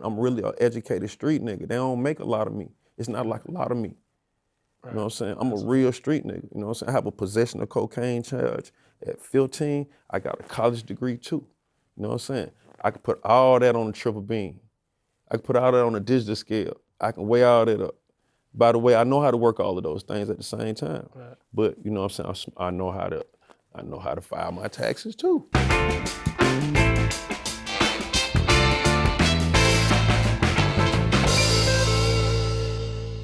I'm really an educated street nigga. They don't make a lot of me. It's not like a lot of me. You know what I'm saying? I'm a real street nigga. You know what I'm saying? I have a possession of cocaine charge at 15. I got a college degree too. You know what I'm saying? I can put all that on a triple beam. I can put all that on a digital scale. I can weigh all that up. By the way, I know how to work all of those things at the same time. Right. But you know what I'm saying? I know how to file my taxes too.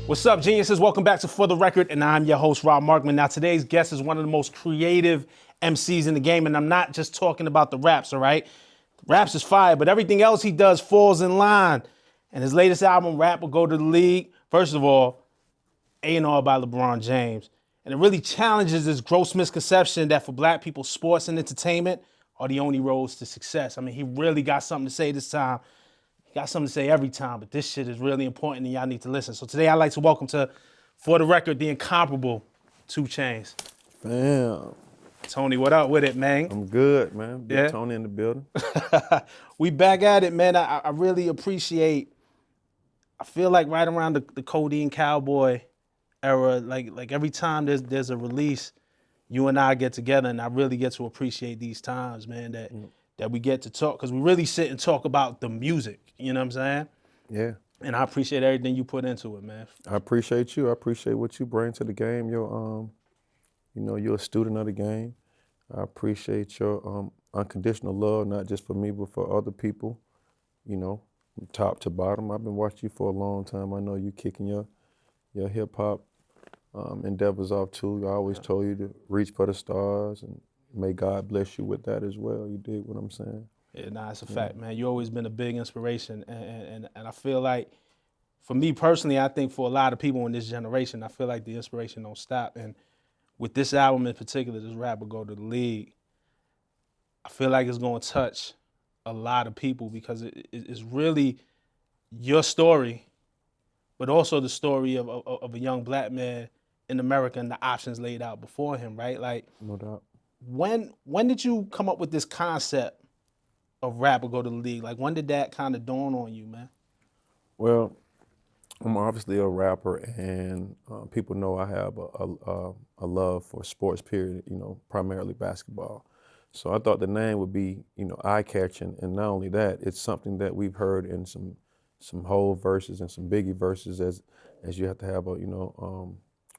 What's up, geniuses? Welcome back to For the Record, and I'm your host, Rob Markman. Now, today's guest is one of the most creative MCs in the game, and I'm not just talking about the raps, all right? Raps is fire, but everything else he does falls in line. And his latest album, Rap Will Go to the League, first of all, A&R by LeBron James. And it really challenges this gross misconception that for black people, sports and entertainment are the only roads to success. I mean, he really got something to say this time. Got something to say every time, but this shit is really important and y'all need to listen. So today I'd like to welcome to For the Record, the incomparable 2 Chainz. Fam. Tony, what up with it, man? I'm good, man. Big Yeah? Tony in the building. We back at it, man. I really appreciate, I feel like right around the Codeine Cowboy era, like every time there's a release, you and I get together and I really get to appreciate these times, man, that we get to talk, because we really sit and talk about the music, you know what I'm saying? Yeah. And I appreciate everything you put into it, man. I appreciate you. I appreciate what you bring to the game. You're a student of the game. I appreciate your unconditional love, not just for me, but for other people, you know, from top to bottom. I've been watching you for a long time. I know you kicking your hip hop endeavors off too. I always told you to reach for the stars, and may God bless you with that as well. You dig what I'm saying? Yeah, nah, it's a fact, man. You've always been a big inspiration, and I feel like, for me personally, I think for a lot of people in this generation, I feel like the inspiration don't stop. And with this album in particular, this Rap Will Go to the League, I feel like it's going to touch a lot of people because it's really your story, but also the story of a young black man in America and the options laid out before him, right? Like, No doubt. when did you come up with this concept of Rap Will Go to the League? Like, when did that kind of dawn on you, man? Well, I'm obviously a rapper, and people know I have a love for sports, period, you know, primarily basketball. So I thought the name would be, you know, eye-catching, and not only that, it's something that we've heard in some whole verses and some Biggie verses as you have to have a, you know,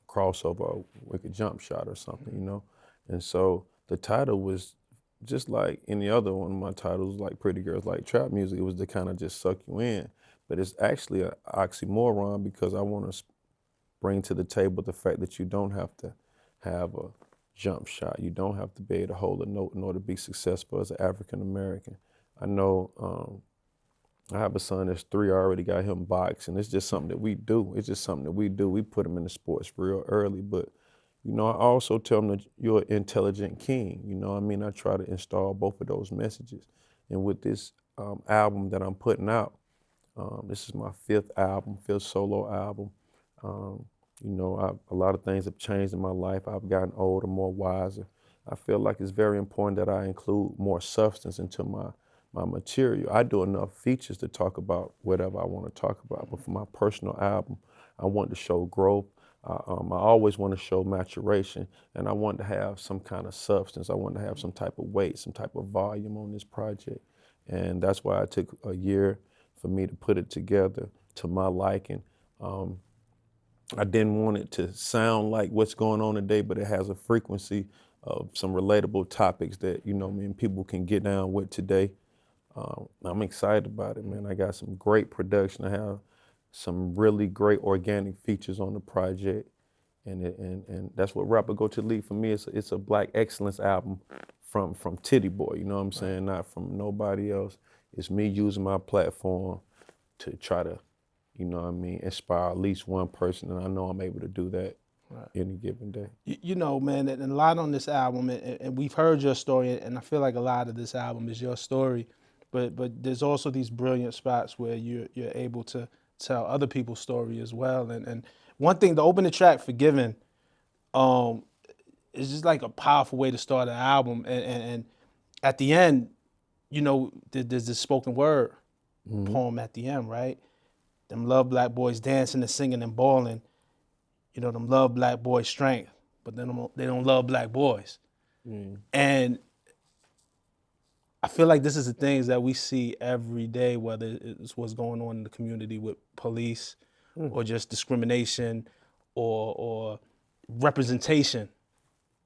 crossover, a wicked jump shot or something, you know? And so the title was just like any other one of my titles, like Pretty Girls Like Trap Music. It was to kind of just suck you in. But it's actually an oxymoron because I want to bring to the table the fact that you don't have to have a jump shot. You don't have to be able to hold a note in order to be successful as an African American. I know I have a son that's 3. I already got him boxing. It's just something that we do. It's just something that we do. We put him in the sports real early. But, you know, I also tell him that you're an intelligent king. You know what I mean? I try to install both of those messages. And with this album that I'm putting out, this is my 5th solo album. You know, a lot of things have changed in my life. I've gotten older, more wiser. I feel like it's very important that I include more substance into my material. I do enough features to talk about whatever I want to talk about, but for my personal album, I want to show growth. I always want to show maturation, and I want to have some kind of substance. I want to have some type of weight, some type of volume on this project. And that's why it took a year for me to put it together to my liking. I didn't want it to sound like what's going on today, but it has a frequency of some relatable topics that, you know, people can get down with today. I'm excited about it, man. I got some great production. I have some really great organic features on the project, and that's what Rap Will Go to the League for me. It's a black excellence album from Titty Boy. You know what I'm saying? Not from nobody else. It's me using my platform to try to, you know what I mean, inspire at least one person, and I know I'm able to do that any given day. You know, man, and a lot on this album, and we've heard your story, and I feel like a lot of this album is your story, but there's also these brilliant spots where you're able to tell other people's story as well. And one thing, the opening track, Forgiven, is just like a powerful way to start an album, and at the end, you know, there's this spoken word. poem at the end, right? Them love black boys dancing and singing and balling. You know, them love black boys' strength, but they don't love black boys. And I feel like this is the things that we see every day, whether it's what's going on in the community with police or just discrimination or representation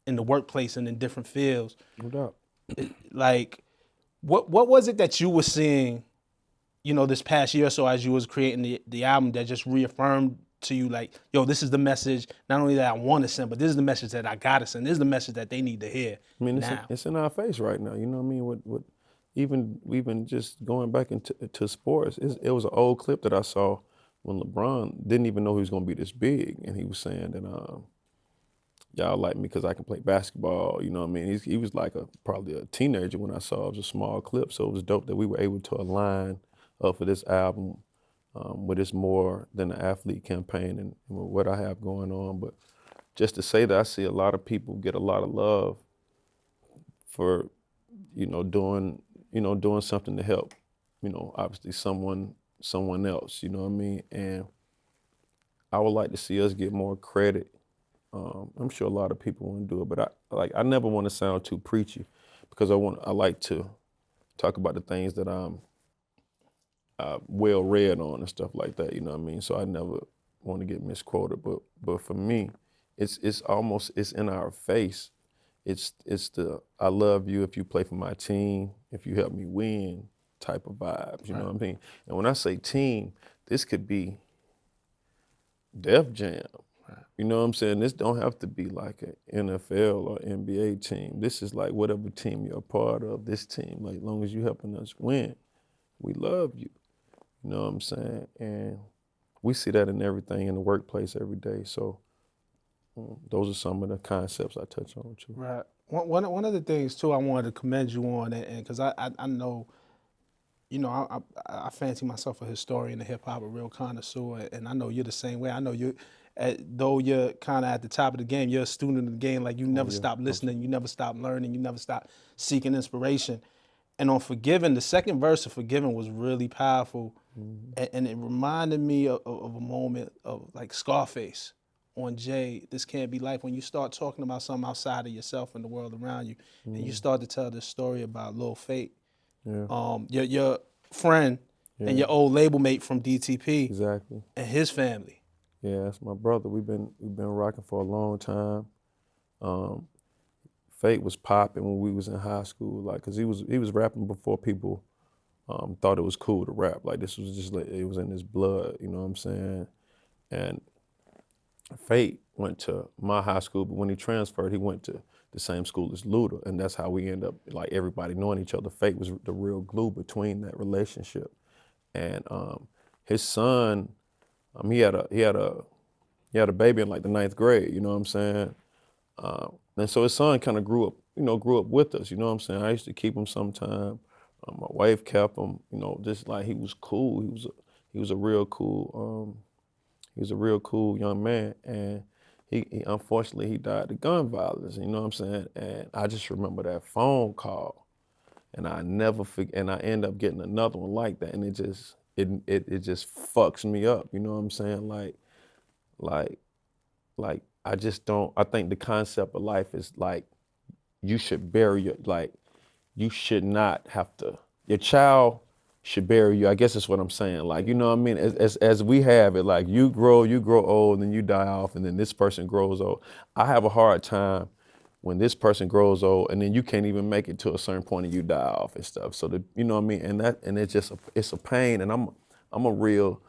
in the workplace and in different fields. No doubt. Like, what was it that you were seeing, you know, this past year or so as you was creating the album that just reaffirmed to you, like, yo, this is the message, not only that I want to send, but this is the message that I gotta send. This is the message that they need to hear. I mean, now. it's in our face right now. You know what I mean? What even just going back into sports, it was an old clip that I saw when LeBron didn't even know he was going to be this big, and he was saying that y'all like me because I can play basketball. You know what I mean? He was like probably a teenager when I saw it. It was a small clip, so it was dope that we were able to align up for this album with this more than an athlete campaign and with what I have going on. But just to say that I see a lot of people get a lot of love for, doing something to help, obviously someone else, you know what I mean? And I would like to see us get more credit. I'm sure a lot of people want to do it, but I never want to sound too preachy because I like to talk about the things that I'm well read on and stuff like that, you know what I mean? So I never want to get misquoted, but for me, it's in our face. It's the I love you if you play for my team, if you help me win type of vibes, you know what I mean? And when I say team, this could be Def Jam. You know what I'm saying? This don't have to be like an NFL or NBA team. This is like whatever team you're a part of, this team, like as long as you're helping us win, we love you. You know what I'm saying? And we see that in everything in the workplace every day. So those are some of the concepts I touch on too. Right. One of the things too I wanted to commend you on, and because I know, I fancy myself a historian of hip hop, a real connoisseur, and I know you're the same way. I know you, though you're kind of at the top of the game, you're a student of the game. Like you never stop listening, you never stop learning, you never stop seeking inspiration. And on Forgiven, the second verse of Forgiven was really powerful, and it reminded me of a moment of like Scarface on Jay, This Can't Be Life, when you start talking about something outside of yourself and the world around you, and you start to tell this story about Lil Fate, your friend and your old label mate from DTP, exactly, and his family. Yeah, that's my brother. We've been rocking for a long time. Fate was popping when we was in high school, like, cause he was rapping before people thought it was cool to rap. Like this was just like it was in his blood, you know what I'm saying? And Fate went to my high school, but when he transferred, he went to the same school as Luda, and that's how we end up like everybody knowing each other. Fate was the real glue between that relationship, and his son, he had a baby in like the 9th grade, you know what I'm saying? And so his son kind of grew up with us, you know what I'm saying? I used to keep him sometime. My wife kept him, just like he was cool. He was a real cool young man, and he unfortunately he died of gun violence, you know what I'm saying? And I just remember that phone call, and I never forget, and I end up getting another one like that, and it just fucks me up, you know what I'm saying? Like I just don't, I think the concept of life is like, you should bury you should not have to, your child should bury you. I guess that's what I'm saying. Like, you know what I mean? As we have it, like you grow old and then you die off and then this person grows old. I have a hard time when this person grows old and then you can't even make it to a certain point and you die off and stuff. So you know what I mean? And it's just, it's a pain, and I'm a real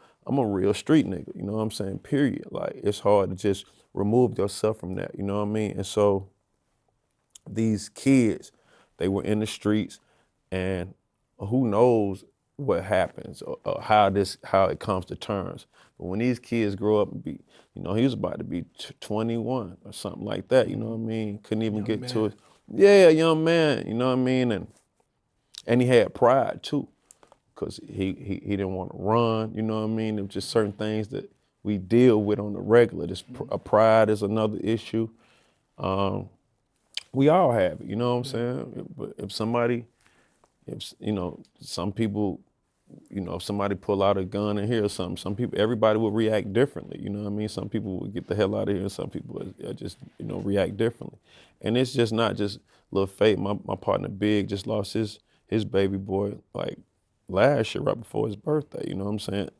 street nigga, you know what I'm saying? Period. Like it's hard to just remove yourself from that, you know what I mean? And so these kids, they were in the streets, and who knows what happens or how it comes to terms. But when these kids grow up and be, he was about to be 21 or something like that, you know what I mean? Couldn't even get to it. Yeah, young man, you know what I mean? And he had pride too, because he didn't want to run, you know what I mean? There were just certain things that we deal with on the regular. Pride is another issue. We all have it, you know what I'm saying? But some people you know, if somebody pull out a gun in here or something, everybody will react differently. You know what I mean? Some people will get the hell out of here, and some people will just, you know, react differently. And it's just not just Lil Fate. My partner Big just lost his baby boy like last year, right before his birthday. You know what I'm saying?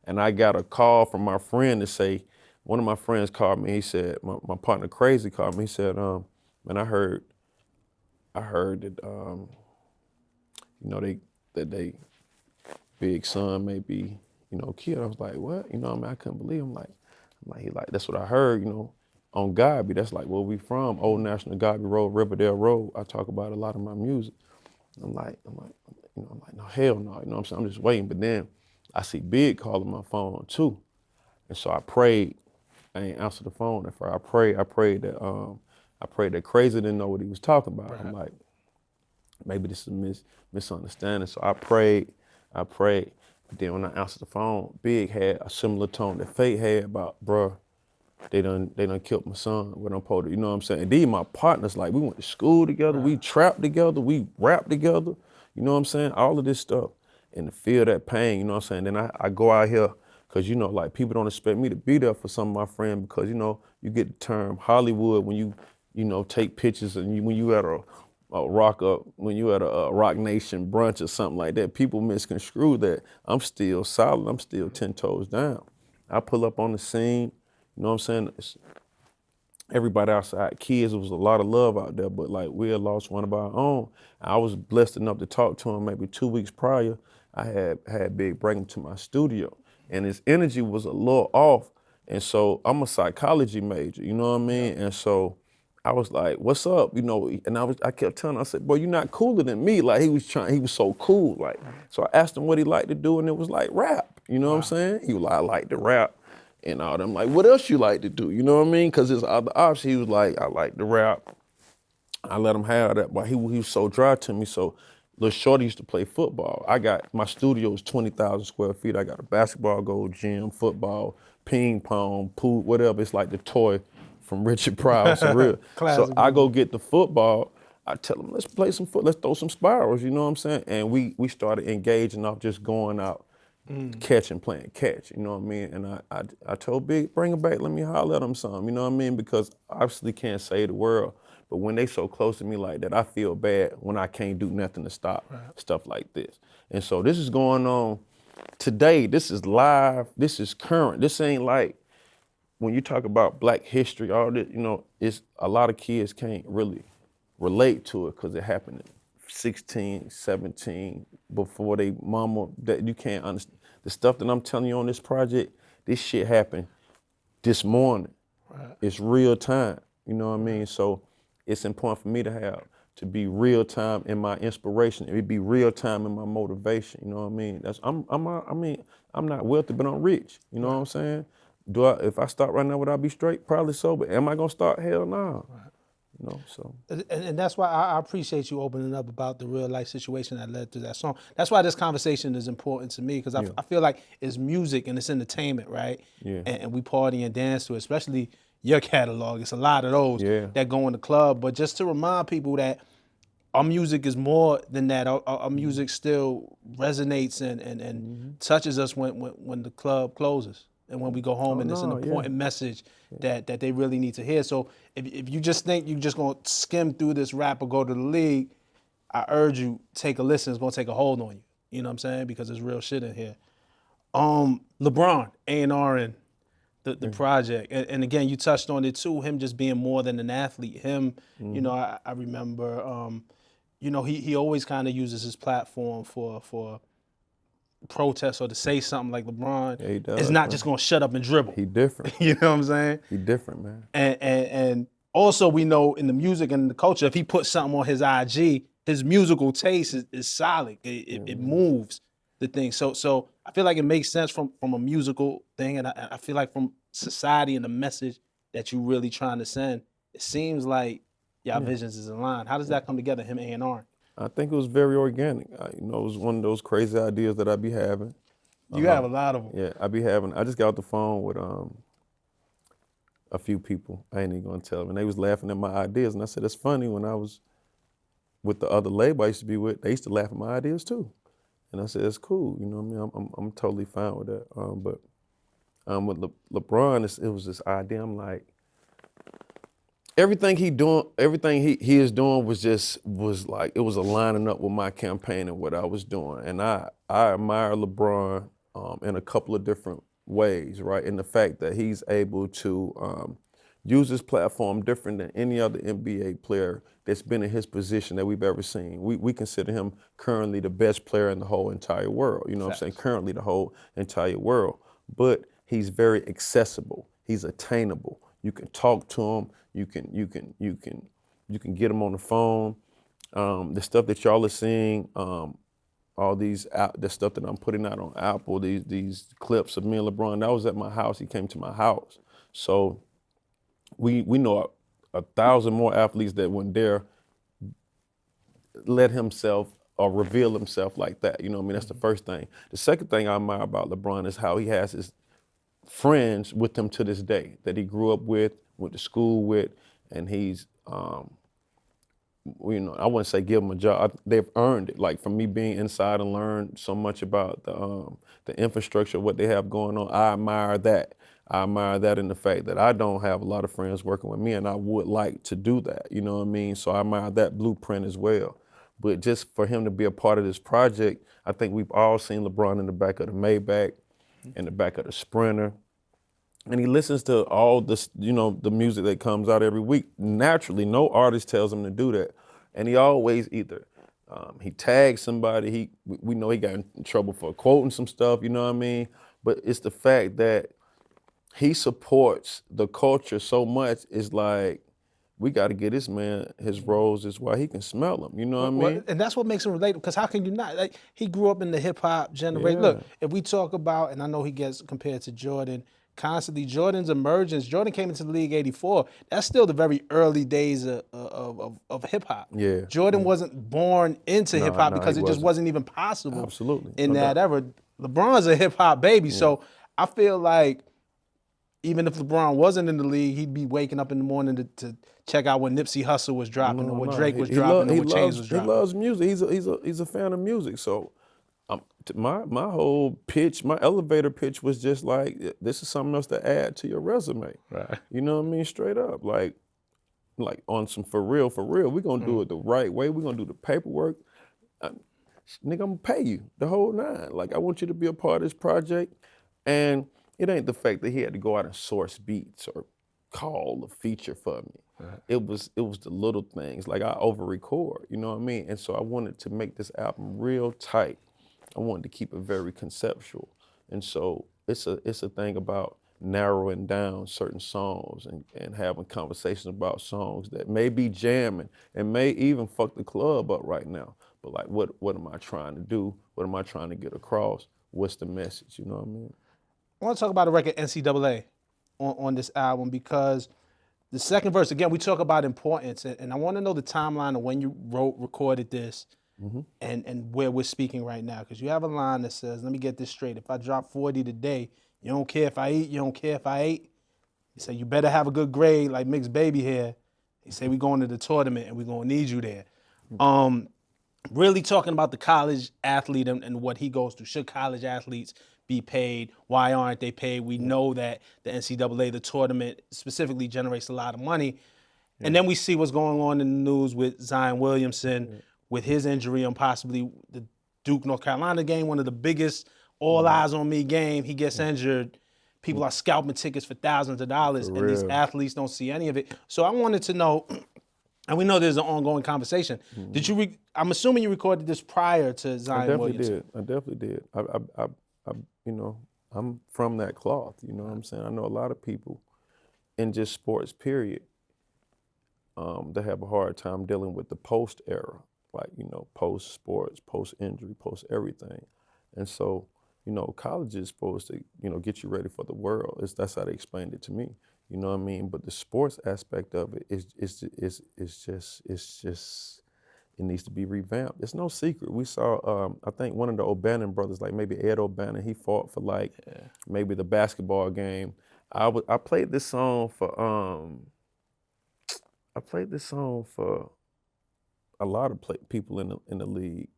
And I got a call from my friend to say, one of my friends called me. He said, my partner Crazy called me. He said, man, I heard that, you know, they Big Son may be, you know, killed. I was like, what? You know what I mean? I couldn't believe him. He like, that's what I heard, you know, on Gobby. That's like where we from, Old National Gobby Road, Riverdale Road. I talk about a lot of my music. I'm like, no, hell no. You know what I'm saying? I'm just waiting. But then I see Big calling my phone too. And so I prayed. I ain't answered the phone at first. I prayed that Crazy didn't know what he was talking about. Right. I'm like, maybe this is a misunderstanding. So I prayed. But then when I answered the phone, Big had a similar tone that Fate had about, bruh, they done killed my son. What I'm supposed to, you know what I'm saying? And these my partners, like we went to school together, we trapped together, we rapped together, you know what I'm saying? All of this stuff. And to feel that pain, you know what I'm saying? Then I go out here, cause you know, like people don't expect me to be there for some of my friends because, you know, you get the term Hollywood when you know, take pictures and when you at a Rock Nation brunch or something like that, people misconstrue that I'm still solid, I'm still 10 toes down. I pull up on the scene, you know what I'm saying? Everybody outside, kids, it was a lot of love out there, but like we had lost one of our own. I was blessed enough to talk to him maybe 2 weeks prior. I had Big bring him to my studio and his energy was a little off. And so I'm a psychology major, you know what I mean? And so I was like, what's up? You know, and I kept telling him, I said, boy, you're not cooler than me. Like he was so cool. Like, so I asked him what he liked to do and it was like rap. You know what I'm saying? He was like, I like to rap and all that. I'm like, what else you like to do? You know what I mean? Cause his other option, he was like, I like to rap. I let him have that, but he was so dry to me. So Lil Shorty used to play football. My studio is 20,000 square feet. I got a basketball goal, gym, football, ping pong, pool, whatever. It's like the toy from Richard Pryor, for real. So I go get the football. I tell them, let's play some let's throw some spirals, you know what I'm saying? And we started engaging off just going out, catching, playing catch, you know what I mean? And I told Big, bring him back, let me holler at him some, you know what I mean? Because obviously can't save the world, but when they so close to me like that, I feel bad when I can't do nothing to stop stuff like this. And so this is going on today. This is live, this is current. This ain't like, when you talk about Black history, all this, you know, it's a lot of kids can't really relate to it because it happened at 16, 17, before they mama, that you can't understand. The stuff that I'm telling you on this project, this shit happened this morning. It's real time, you know what I mean? So it's important for me to be real time in my inspiration. It be real time in my motivation, you know what I mean? I'm not wealthy, but I'm rich, you know what I'm saying? If I start right now, would I be straight? Probably so, but am I gonna start? Hell no. You know, so. And that's why I appreciate you opening up about the real life situation that led to that song. That's why this conversation is important to me, because I feel like it's music and it's entertainment, right? Yeah. And we party and dance to it, especially your catalog. It's a lot of those that go in the club. But just to remind people that our music is more than that. Our music still resonates and touches us when the club closes. And when we go home, it's an important message that they really need to hear. So if you just think you're just gonna skim through this rap or go to the league, I urge you, take a listen. It's gonna take a hold on you. You know what I'm saying? Because there's real shit in here. LeBron, A&R and the project. And again, you touched on it too, him just being more than an athlete. Him, you know, I remember, you know, he always kind of uses his platform for protest or to say something like LeBron is not just gonna shut up and dribble. He different. You know what I'm saying? He different, man. And also we know in the music and the culture, if he puts something on his IG, his musical taste is solid. It moves the thing. So I feel like it makes sense from a musical thing, and I feel like from society and the message that you really trying to send, it seems like y'all visions is aligned. How does that come together, him A&R? I think it was very organic. You know, it was one of those crazy ideas that I be having. You have a lot of them. Yeah, I just got off the phone with a few people. I ain't even gonna tell them. And they was laughing at my ideas. And I said, it's funny, when I was with the other label I used to be with, they used to laugh at my ideas too. And I said, it's cool. You know what I mean? I'm totally fine with that. But with LeBron, it was this idea. I'm like, everything he is doing was like, it was aligning up with my campaign and what I was doing. And I admire LeBron in a couple of different ways, right? In the fact that he's able to use his platform different than any other NBA player that's been in his position that we've ever seen. We consider him currently the best player in the whole entire world. You know what I'm saying? Currently the whole entire world. But he's very accessible. He's attainable. You can talk to him. You can get him on the phone. The stuff that y'all are seeing, all the stuff that I'm putting out on Apple, these clips of me and LeBron, that was at my house. He came to my house. So we know 1,000 more athletes that wouldn't dare let himself or reveal himself like that. You know what I mean? That's the first thing. The second thing I admire about LeBron is how he has his friends with him to this day that he grew up with, went to school with, and he's, I wouldn't say give them a job. They've earned it. Like, from me being inside and learn so much about the infrastructure, what they have going on, I admire that. I admire that in the fact that I don't have a lot of friends working with me, and I would like to do that. You know what I mean? So I admire that blueprint as well. But just for him to be a part of this project, I think we've all seen LeBron in the back of the Maybach, in the back of the Sprinter. And he listens to all this, the music that comes out every week. Naturally, no artist tells him to do that. And he always either, he tags somebody, we know he got in trouble for quoting some stuff, you know what I mean? But it's the fact that he supports the culture so much, it's like, we got to get this man his roses while he can smell them, you know what I mean? And that's what makes him relatable, because how can you not? Like, he grew up in the hip hop generation. Yeah. Look, if we talk about, and I know he gets compared to Jordan constantly, Jordan's emergence, Jordan came into the league '84. That's still the very early days of hip hop. Yeah. Jordan wasn't born into hip hop because he it just wasn't. wasn't even possible. Absolutely. In No that doubt. era. LeBron's a hip hop baby, so I feel like even if LeBron wasn't in the league, he'd be waking up in the morning to check out when Nipsey Hussle was dropping, or what Drake was dropping, or what Chainz was dropping. He loves music. He's a fan of music. So my whole pitch, my elevator pitch was just like, this is something else to add to your resume. Right. You know what I mean? Straight up, like on some for real. We're gonna do it the right way. We're gonna do the paperwork. Nigga, I'm gonna pay you the whole nine. Like, I want you to be a part of this project, and it ain't the fact that he had to go out and source beats or call a feature for me. Right. It was the little things. Like, I over-record, you know what I mean? And so I wanted to make this album real tight. I wanted to keep it very conceptual. And so it's a thing about narrowing down certain songs and having conversations about songs that may be jamming and may even fuck the club up right now. But like, what am I trying to do? What am I trying to get across? What's the message? You know what I mean? I want to talk about the record NCAA on this album, because the second verse, again, we talk about importance, and I want to know the timeline of when you recorded this, and where we're speaking right now, because you have a line that says, let me get this straight, if I drop 40 today, you don't care if I eat, you don't care if I ate. You say, you better have a good grade like Mixed Baby here. You say, we're going to the tournament and we're going to need you there. Really talking about the college athlete and what he goes through. Should college athletes be paid? Why aren't they paid? We know that the NCAA, the tournament, specifically generates a lot of money. Yeah. And then we see what's going on in the news with Zion Williamson, with his injury on possibly the Duke, North Carolina game, one of the biggest all eyes on me game. He gets injured. People are scalping tickets for thousands of dollars, and these athletes don't see any of it. So I wanted to know, and we know there's an ongoing conversation. Did you? I'm assuming you recorded this prior to Zion Williamson. I definitely did. I'm from that cloth. You know what I'm saying? I know a lot of people in just sports, period, that have a hard time dealing with the post era, like, post sports, post injury, post everything. And so, college is supposed to, get you ready for the world. That's how they explained it to me. You know what I mean? But the sports aspect of it is just, it needs to be revamped. It's no secret. We saw, I think one of the O'Bannon brothers, like maybe Ed O'Bannon, he fought for maybe the basketball game. I played this song for a lot of people in the league.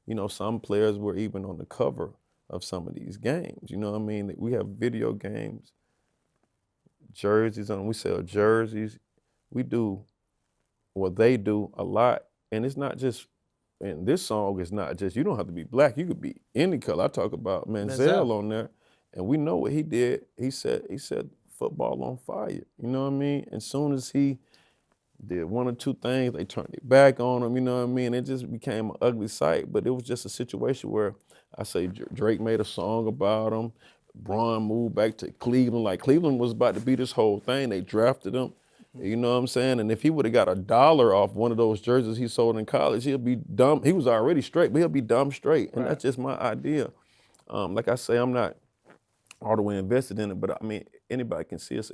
You know, some players were even on the cover of some of these games. You know what I mean? We have video games, jerseys on. We sell jerseys. We do, well, they do a lot, and it's not just. And this song is not just, you don't have to be black, you could be any color. I talk about Manziel on there, and we know what he did. He set football on fire. You know what I mean? As soon as he did one or two things, they turned it back on him, you know what I mean? It just became an ugly sight, but it was just a situation where I say Drake made a song about him, Braun moved back to Cleveland, like Cleveland was about to be this whole thing. They drafted him. You know what I'm saying? And if he would have got $1 off one of those jerseys he sold in college, he'll be dumb. He was already straight, but he'll be dumb straight. And that's just my idea. Like I say, I'm not all the way invested in it, but I mean, anybody can see it's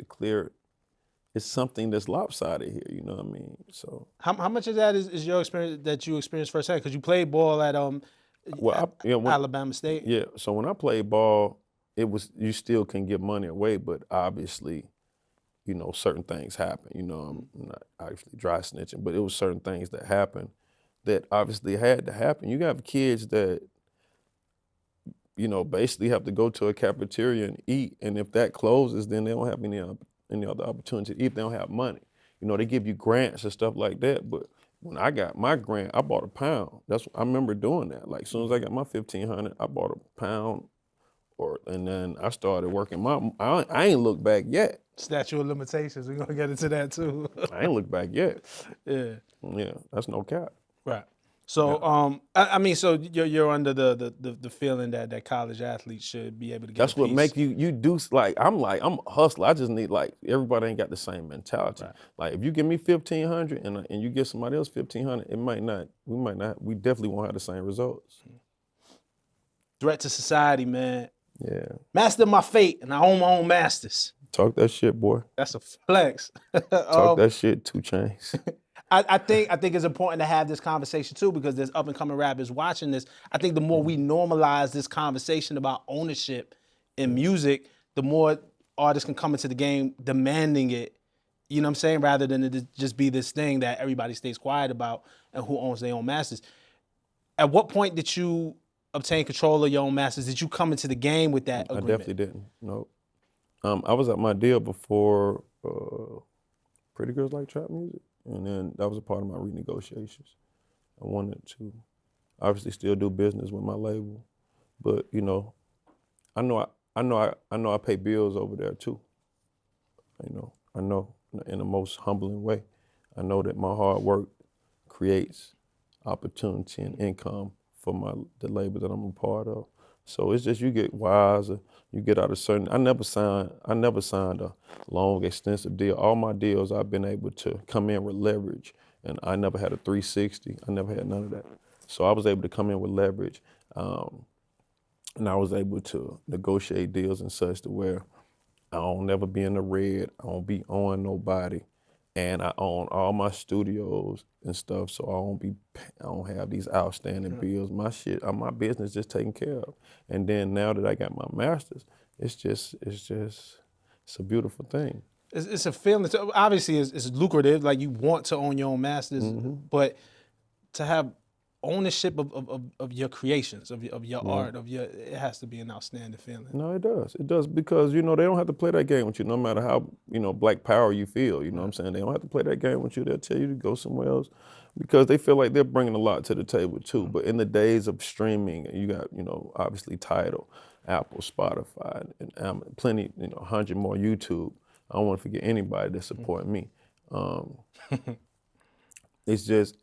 it's something that's lopsided here, you know what I mean? So How much of that is your experience that you experienced firsthand? Because you played ball at Alabama State. Yeah, so when I played ball, you still can give money away, but obviously, you know, certain things happen. You know, I'm not actually dry snitching, but it was certain things that happened that obviously had to happen. You got kids that, you know, basically have to go to a cafeteria and eat, and if that closes, then they don't have any other opportunity to eat. They don't have money. You know, they give you grants and stuff like that, but when I got my grant, I bought a pound. I remember doing that. Like, as soon as I got my $1,500, I bought a pound, and then I started working. I ain't looked back yet. Statute of limitations. We're gonna get into that too. I ain't looked back yet. Yeah. Yeah, that's no cap. Right. So I mean, so you're under the feeling that college athletes should be able to get. That's what make you do. I'm a hustler. I just need, like, everybody ain't got the same mentality. Right. Like, if you give me $1,500 and you give somebody else $1,500, we definitely won't have the same results. Threat to society, man. Yeah. Master my fate, and I own my own masters. Talk that shit, boy. That's a flex. Talk that shit, 2 Chainz. I think it's important to have this conversation too, because there's up and coming rappers watching this. I think the more we normalize this conversation about ownership in music, the more artists can come into the game demanding it. You know what I'm saying? Rather than it just be this thing that everybody stays quiet about and who owns their own masters. At what point did you obtain control of your own masters? Did you come into the game with that agreement? I definitely didn't. No. I was at my deal before Pretty Girls Like Trap Music, and then that was a part of my renegotiations. I wanted to obviously still do business with my label, but, you know, I know I pay bills over there too. You know, I know in the most humbling way. I know that my hard work creates opportunity and income for the label that I'm a part of. So it's just, you get wiser, you get out of certain. I never signed a long, extensive deal. All my deals, I've been able to come in with leverage, and I never had a 360. I never had none of that. So I was able to come in with leverage, and I was able to negotiate deals and such to where I don't never be in the red. I don't be owing nobody, and I own all my studios and stuff. So I don't have these outstanding bills. My business just taken care of. And then now that I got my masters, it's a beautiful thing. It's a feeling. Obviously, it's lucrative. Like, you want to own your own masters, but to have ownership of your creations, of your art, it has to be an outstanding feeling. No, it does. It does, because, you know, they don't have to play that game with you no matter how, you know, black power you feel. You know what I'm saying? They don't have to play that game with you. They'll tell you to go somewhere else because they feel like they're bringing a lot to the table too. But in the days of streaming, you got, you know, obviously Tidal, Apple, Spotify, and plenty, you know, 100 more YouTube. I don't want to forget anybody that support me. It's just,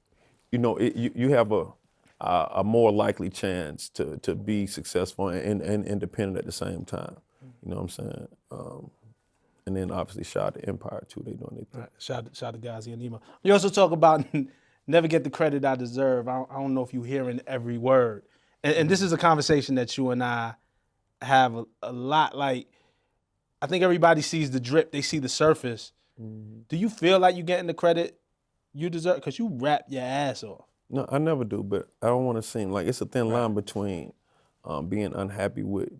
you know, you have a more likely chance to be successful and independent at the same time. You know what I'm saying? And then obviously shout out to Empire too. They doing their thing. Right. Shout out to Gazi and Nemo. You also talk about never get the credit I deserve. I don't know if you're hearing every word. And this is a conversation that you and I have a lot. Like, I think everybody sees the drip. They see the surface. Do you feel like you're getting the credit you deserve? Because you rap your ass off. No, I never do, but I don't want to seem like it's a thin line between being unhappy with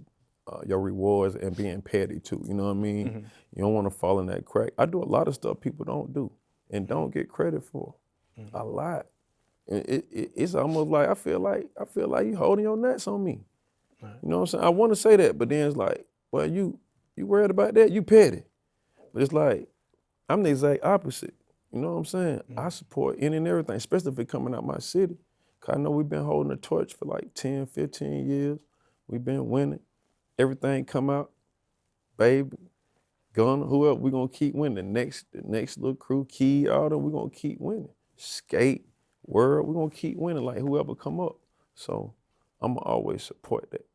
your rewards and being petty too. You know what I mean? You don't want to fall in that crack. I do a lot of stuff people don't do and don't get credit for. A lot. it's almost like I feel like you holding your nuts on me. Right. You know what I'm saying? I want to say that, but then it's like, well, you worried about that? You petty. But it's like, I'm the exact opposite. You know what I'm saying? I support any and everything, especially if it coming out my city. Cause I know we've been holding the torch for like 10, 15 years. We've been winning. Everything come out, Baby, Gunna, whoever, we gonna keep winning. The next little crew, Key, all them, we gonna keep winning. Skate, World, we gonna keep winning, like whoever come up. So I'ma always support that.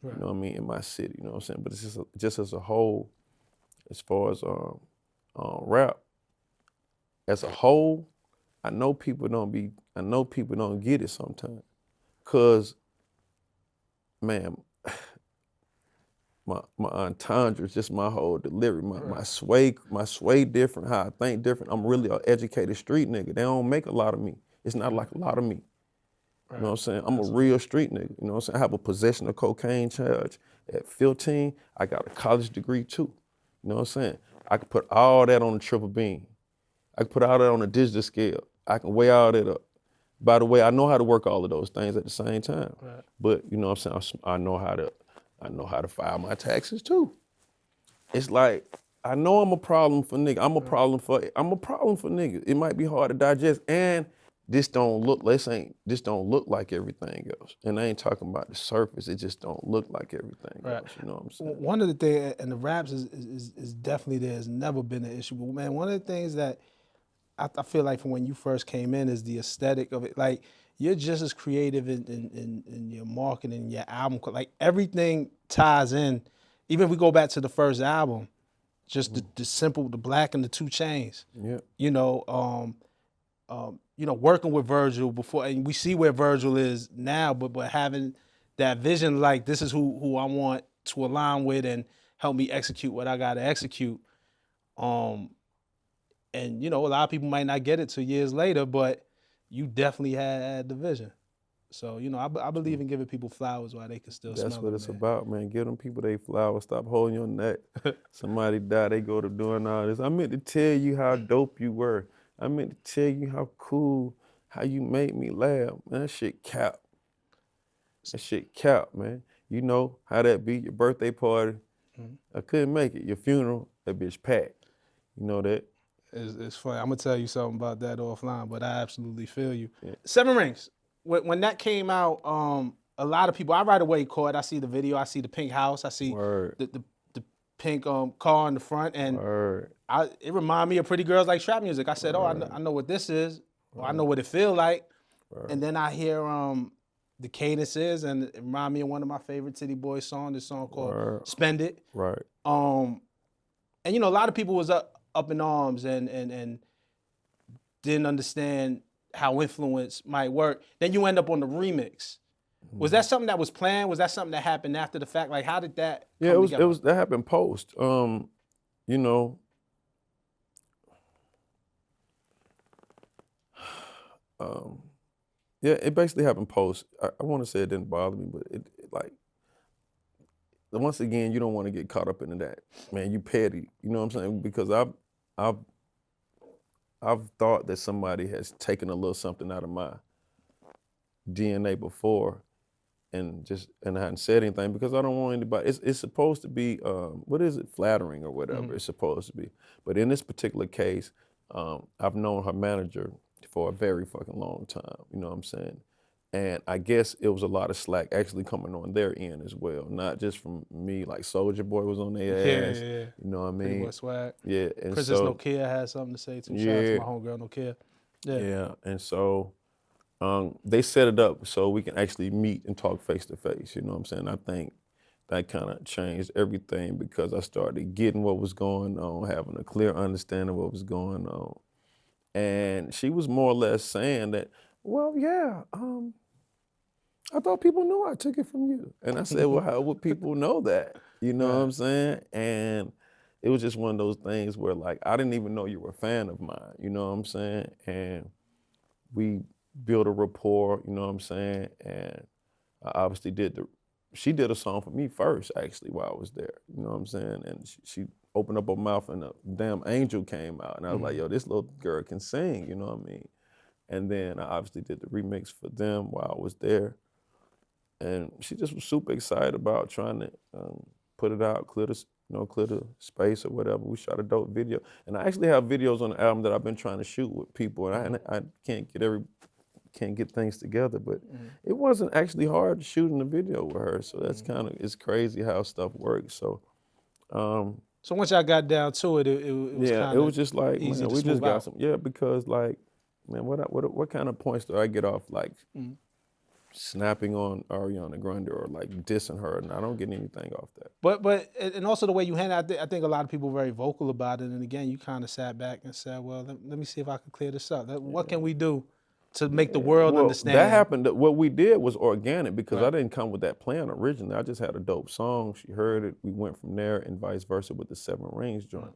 Right. You know what I mean, in my city, you know what I'm saying? But it's just as a whole, as far as rap, as a whole, I know people don't get it sometimes. Cause, man, my entendre, just my whole delivery, my sway different, how I think different. I'm really an educated street nigga. They don't make a lot of me. It's not like a lot of me. Right. You know what I'm saying? I'm a real street nigga. You know what I'm saying? I have a possession of cocaine charge at 15. I got a college degree too. You know what I'm saying? I can put all that on the triple beam. I can put all that on a digital scale. I can weigh all that up. By the way, I know how to work all of those things at the same time. Right. But you know what I'm saying? I know how to file my taxes too. It's like, I know I'm a problem for niggas. I'm a problem for niggas. It might be hard to digest, and this don't look like everything else. And I ain't talking about the surface. It just don't look like everything else. You know what I'm saying? One of the things, and the raps is definitely there's never been an issue. But man, one of the things that I feel like from when you first came in is the aesthetic of it. Like, you're just as creative in your marketing, your album. Like, everything ties in. Even if we go back to the first album, just the simple, the Black and the 2 Chainz. Yeah. You know, working with Virgil before, and we see where Virgil is now, but having that vision, like, this is who I want to align with and help me execute what I gotta execute. And a lot of people might not get it till years later, but you definitely had the vision. So, I believe in giving people flowers while they can still smell them. That's what it's about, man. Give them people their flowers. Stop holding your neck. Somebody died, they go to doing all this. I meant to tell you how dope you were. I meant to tell you how cool, how you made me laugh. Man, that shit cap. That shit cap, man. You know how that be, your birthday party. I couldn't make it. Your funeral, that bitch packed. You know that? It's funny. I'm gonna tell you something about that offline, but I absolutely feel you. Yeah. 7 Rings. When that came out, a lot of people, I right away caught. I see the video. I see the pink house. I see the pink car in the front, and it reminded me of Pretty Girls Like Trap Music. I said, I know what this is. Or I know what it feel like. And then I hear the cadences, and it reminded me of one of my favorite City Boys songs. This song called "Spend It." Right. And a lot of people was up in arms and didn't understand how influence might work. Then you end up on the remix. Was that something that was planned? Was that something that happened after the fact? Like, how did that come together? It was that happened post. It basically happened post. I want to say it didn't bother me, but it once again, you don't want to get caught up into that. Man, you petty. You know what I'm saying? Because I've thought that somebody has taken a little something out of my DNA before, and I hadn't said anything because I don't want anybody. It's supposed to be flattering or whatever it's supposed to be. But in this particular case, I've known her manager for a very fucking long time. You know what I'm saying? And I guess it was a lot of slack actually coming on their end as well, not just from me. Like Soulja Boy was on their ass. Yeah. You know what I mean? Pretty Boy Swag. Yeah. And Princess Nokia had something to say too. Shout out to my homegirl Nokia. Yeah. And so they set it up so we can actually meet and talk face to face. You know what I'm saying? I think that kind of changed everything because I started getting what was going on, having a clear understanding of what was going on. And she was more or less saying that, well, yeah, I thought people knew I took it from you. And I said, well, how would people know that? You know what I'm saying? And it was just one of those things where, like, I didn't even know you were a fan of mine, you know what I'm saying? And we built a rapport, you know what I'm saying? And I obviously she did a song for me first, actually, while I was there, you know what I'm saying? And she opened up her mouth and a damn angel came out. And I was like, yo, this little girl can sing, you know what I mean? And then I obviously did the remix for them while I was there. And she just was super excited about trying to put it out, clear the space or whatever. We shot a dope video. And I actually have videos on the album that I've been trying to shoot with people, and I can't get things together, but it wasn't actually hard shooting the video with her. So that's it's crazy how stuff works. So So once y'all got down to it, it was yeah, kind it of was just like, easy man, to we smooth just got out. some, because like, man, what kind of points do I get off like snapping on Ariana Grande or like dissing her? And I don't get anything off that. But and also the way you handle it, I think a lot of people were very vocal about it. And again, you kind of sat back and said, well, let me see if I can clear this up. What can we do to make the world Well, understand? that happened. What we did was organic because I didn't come with that plan originally. I just had a dope song. She heard it. We went from there, and vice versa with the 7 Rings joint.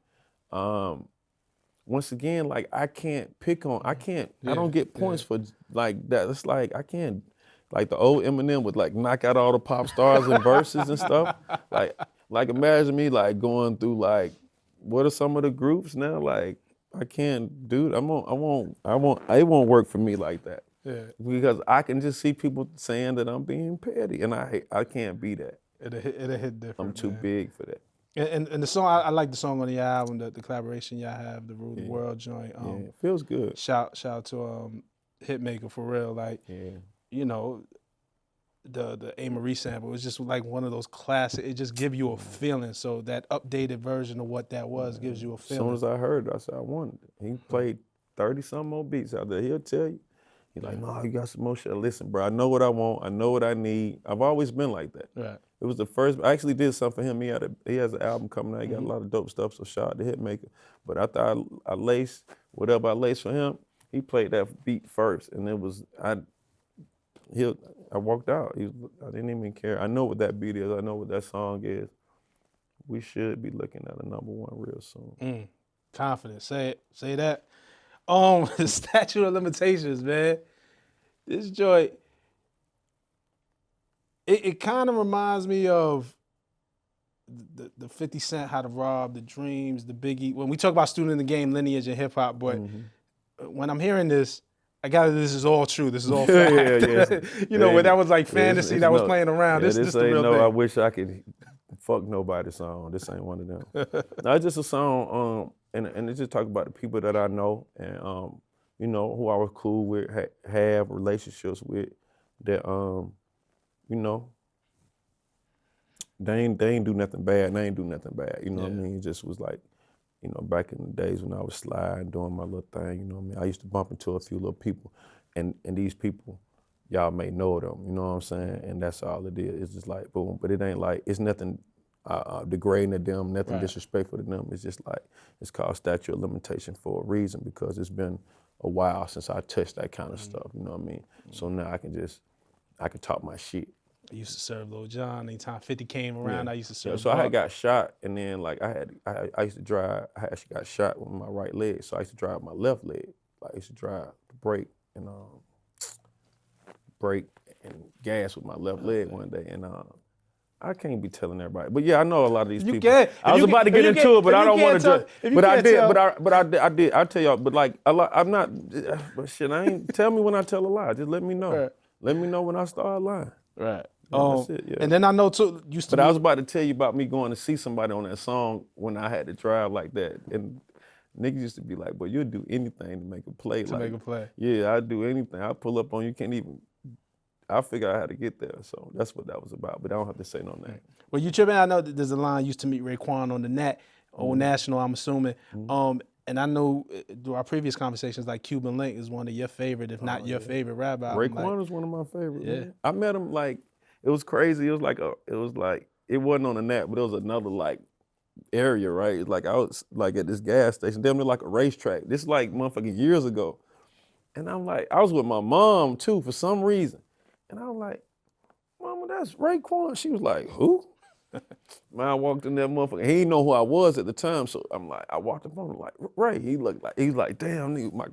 Once again, like I can't pick on. I don't get points for like that. It's like I can't. Like the old Eminem would like knock out all the pop stars in verses and stuff. Like imagine me like going through like what are some of the groups now? Like I can't do it. It won't work for me like that. Yeah. Because I can just see people saying that I'm being petty, and I can't be that. It'll hit different. I'm too big for that. And the song, I like the song on the album, the collaboration y'all have, the Rule the World joint. Yeah, it feels good. Shout out to Hitmaker for real. Like, you know, the A. Marie sample was just like one of those classic. It just gives you a feeling. So that updated version of what that was gives you a As feeling. soon as I heard it, I said I wanted it. He played 30-some more beats out there. He'll tell you. He's like, no, you got some more shit. Listen, bro, I know what I want. I know what I need. I've always been like that. Right. It was the first. I actually did something for him. He has an album coming out. He got a lot of dope stuff. So shout out to Hitmaker. But after I laced whatever I laced for him, he played that beat first, and it was I walked out. I didn't even care. I know what that beat is. I know what that song is. We should be looking at a #1 real soon. Confident. Say it. Say that. The statute of limitations, man. This joint, it kind of reminds me of the 50 Cent, How to Rob, the Dreams, the Biggie. When we talk about student in the game, lineage, and hip hop, but when I'm hearing this, I gather this is all true. This is all fact. You know, where that was like fantasy that was playing around. This the real thing. I wish I could fuck nobody song. This ain't one of them. No, it's just a song, and it just talk about the people that I know and you know, who I was cool with, have relationships with, that you know, they ain't do nothing bad. They ain't do nothing bad. You know what I mean? It just was like, you know, back in the days when I was sliding, doing my little thing, you know what I mean? I used to bump into a few little people, and these people, y'all may know them, you know what I'm saying? And that's all it is. It's just like, boom. But it ain't like, it's nothing degrading to them, nothing disrespectful to them. It's just like, it's called statute of limitation for a reason, because it's been a while since I touched that kind of stuff, you know what I mean? So now I can talk my shit. I used to serve Lil Jon. Anytime 50 came around, I used to serve. So I had got shot, and then like I used to drive. I actually got shot with my right leg, so I used to drive my left leg. Like I used to drive the brake and gas with my left leg one day, and I can't be telling everybody, but yeah, I know a lot of these people. Can. I was about to get into it, but I don't want to. But I did. I tell y'all, but like I'm not. But shit, I ain't. Tell me when I tell a lie. Just let me know. Right. Let me know when I start lying. Right. That's it, yeah. And then I know too. But I was about to tell you about me going to see somebody on that song when I had to drive like that, and niggas used to be like, "Boy, you'll do anything to make a play." Make a play. Yeah, I'd do anything. I pull up on you, can't even. I figure out how to get there, so that's what that was about. But I don't have to say no name. Well, you tripping? I know that there's a line used to meet Raekwon on the net, Old National. I'm assuming. And I know through our previous conversations, like Cuban Link is one of your favorite, if not your favorite rap album. Raekwon is one of my favorites. Yeah, man. I met him like it was crazy. It was like it wasn't on the net, but it was another like area, right? It's like I was like at this gas station, damn near like a racetrack. This is like motherfucking years ago, and I'm like, I was with my mom too for some reason, and I was like, Mama, that's Raekwon. She was like, who? Man, I walked in that motherfucker. He didn't know who I was at the time, so I'm like, I walked up on him like, Ray. He's like, damn, nigga,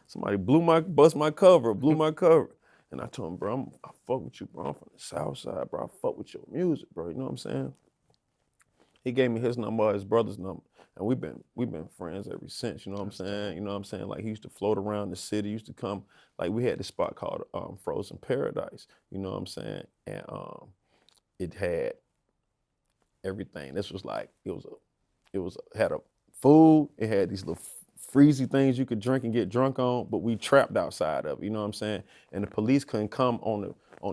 somebody bust my cover, blew my cover. And I told him, bro, I fuck with you, bro. I'm from the South Side, bro. I fuck with your music, bro. You know what I'm saying? He gave me his number, his brother's number, and we've been friends ever since. You know what I'm saying? You know what I'm saying? Like he used to float around the city. Used to come. Like we had this spot called Frozen Paradise. You know what I'm saying? And it had everything. This was like had a food. It had these little freezy things you could drink and get drunk on, but we trapped outside of it. You know what I'm saying? And the police couldn't come on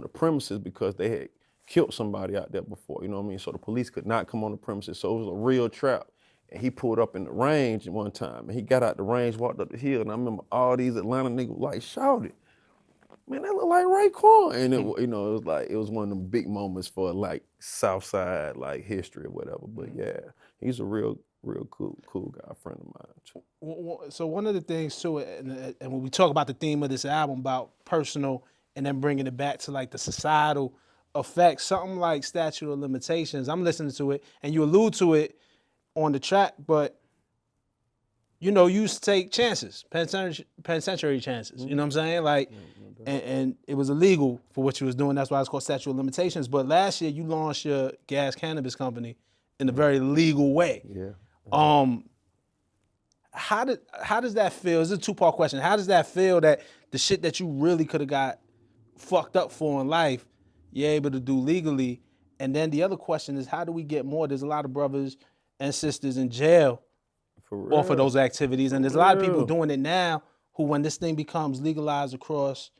the premises because they had killed somebody out there before. You know what I mean? So the police could not come on the premises. So it was a real trap. And he pulled up in the range one time, and he got out the range, walked up the hill, and I remember all these Atlanta niggas like shouted, "Man, that look like Raekwon." And it, you know, it was one of them big moments for like Southside like history or whatever. But yeah, he's a real cool guy, friend of mine too. So one of the things too, and when we talk about the theme of this album about personal and then bringing it back to like the societal effects, something like statute of limitations, I'm listening to it, and you allude to it on the track, but you know, you used to take chances, penitentiary chances. You know what I'm saying? Like, and it was illegal for what you was doing. That's why it's called statute of limitations. But last year, you launched your gas cannabis company in a very legal way. Yeah. How does that feel? It's a two-part question. How does that feel that the shit that you really could have got fucked up for in life, you're able to do legally? And then the other question is, how do we get more? There's a lot of brothers and sisters in jail off of those activities. And there's a lot of people doing it now who, when this thing becomes legalized across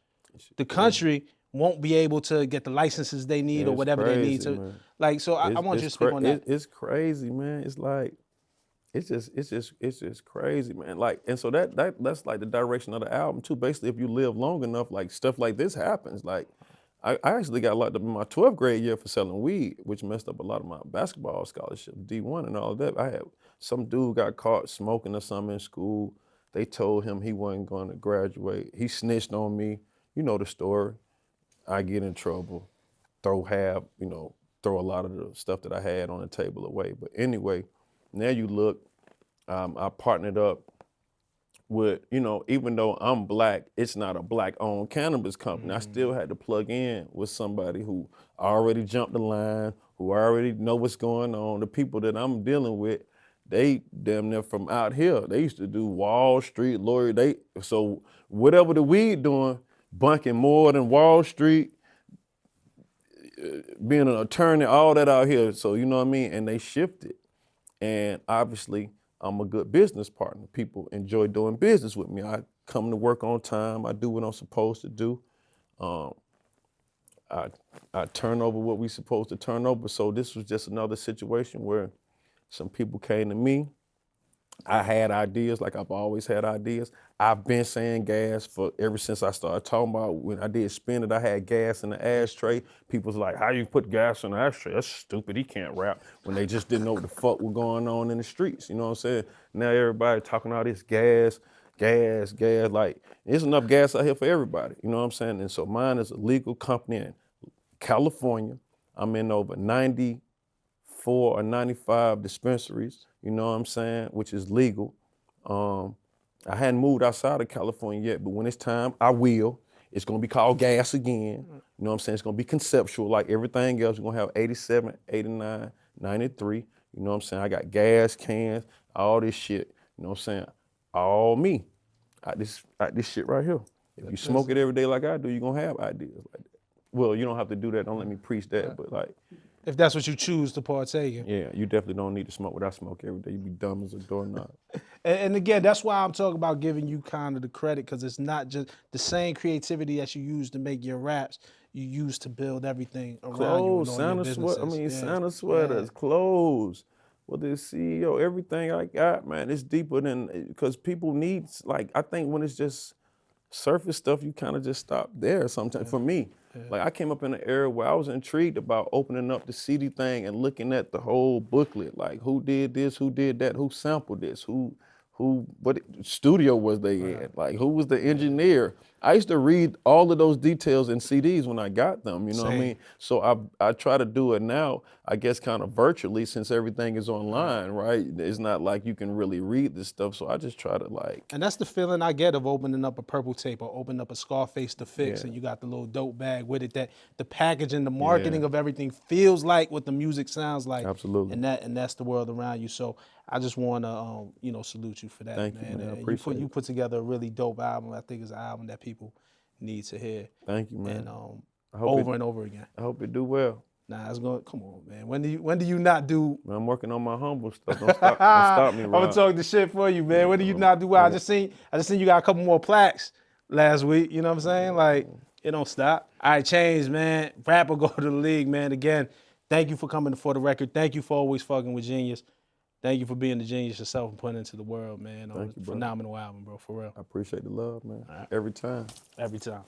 the country, won't be able to get the licenses they need or whatever they need to. Man. Like, so I want you to speak on that. It's crazy, man. It's like, it's just crazy, man. Like, and so that's like the direction of the album too. Basically, if you live long enough, like stuff like this happens. Like, I actually got locked up in my 12th grade year for selling weed, which messed up a lot of my basketball scholarship, D1 and all of that. I had some dude got caught smoking or something in school. They told him he wasn't going to graduate. He snitched on me. You know the story. I get in trouble, throw a lot of the stuff that I had on the table away. But anyway, now you look, I partnered up with, even though I'm black, it's not a black-owned cannabis company. I still had to plug in with somebody who already jumped the line, who already know what's going on. The people that I'm dealing with, they damn near from out here. They used to do Wall Street lawyer. So whatever the weed doing, bunking more than Wall Street, being an attorney, all that out here. So you know what I mean? And they shifted. And obviously, I'm a good business partner. People enjoy doing business with me. I come to work on time. I do what I'm supposed to do. I turn over what we supposed to turn over. So this was just another situation where some people came to me. I had ideas, like I've always had ideas. I've been saying gas for ever since I started talking about when I did Spin It, I had gas in the ashtray. People's like, how you put gas in the ashtray? That's stupid, he can't rap. When they just didn't know what the fuck was going on in the streets, you know what I'm saying? Now everybody talking all this gas, like there's enough gas out here for everybody, you know what I'm saying? And so mine is a legal company in California. I'm in over 94 or 95 dispensaries, you know what I'm saying, which is legal. I hadn't moved outside of California yet, but when it's time, I will. It's gonna be called gas again. You know what I'm saying? It's gonna be conceptual like everything else. We're gonna have 87, 89, 93. You know what I'm saying? I got gas cans, all this shit. You know what I'm saying? All me. This shit right here. If you smoke it every day like I do, you're gonna have ideas like that. Well, you don't have to do that. Don't let me preach that, but like, if that's what you choose to partake in. Yeah, you definitely don't need to smoke what I smoke every day. You be dumb as a doorknob. And again, that's why I'm talking about giving you kind of the credit, because it's not just the same creativity that you use to make your raps, you use to build everything around clothes, you. Santa sweaters, clothes. Well, the CEO, everything I got, man, it's deeper than, because people need, like, I think when it's just surface stuff, you kind of just stop there sometimes, for me. Like, I came up in an era where I was intrigued about opening up the CD thing and looking at the whole booklet, like who did this, who did that, who sampled this, what studio was they in, like who was the engineer. I used to read all of those details in CDs when I got them, you know what I mean? So I try to do it now. I guess kind of virtually since everything is online, right? It's not like you can really read this stuff. So I just try to like. And that's the feeling I get of opening up a Purple Tape or opening up a Scarface to Fix, Yeah. and you got the little dope bag with it. That the packaging, the marketing of everything feels like what the music sounds like. Absolutely. And that's the world around you. So I just want to salute you for that, Thank man. you, man. I And appreciate you it. put together a really dope album. I think it's an album that people need to hear. Thank you, man. And I hope over and over again. I hope it do well. Nah, it's going. Come on, man. When do you not do? Man, I'm working on my humble stuff. Don't stop me, I'm Rob. gonna talk the shit for you, man. When do you not do well? I just seen you got a couple more plaques last week. You know what I'm saying? Like, it don't stop. All right, Chainz, man. Rapper go to the league, man. Again, thank you for coming to For the Record. Thank you for always fucking with Genius. Thank you for being the genius yourself and putting it into the world, man. Thank you, bro. Phenomenal album, bro, for real. I appreciate the love, man. Every time. Every time.